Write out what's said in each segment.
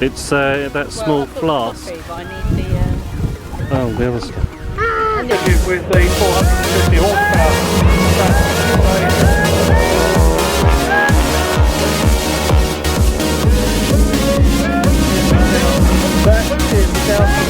It's that small flask. Coffee, but I need the, Oh, the other stuff. With the 450 horsepower. That is down.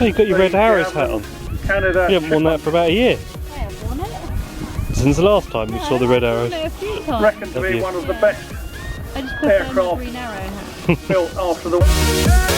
Oh, you've got your Red Arrows hat on. Canada. You haven't worn that for about a year. I have worn it. Since the last time you saw the Red Arrows. I've worn it a few times. Reckoned to be one of the best I just prefer the aircraft green arrow hat. built after the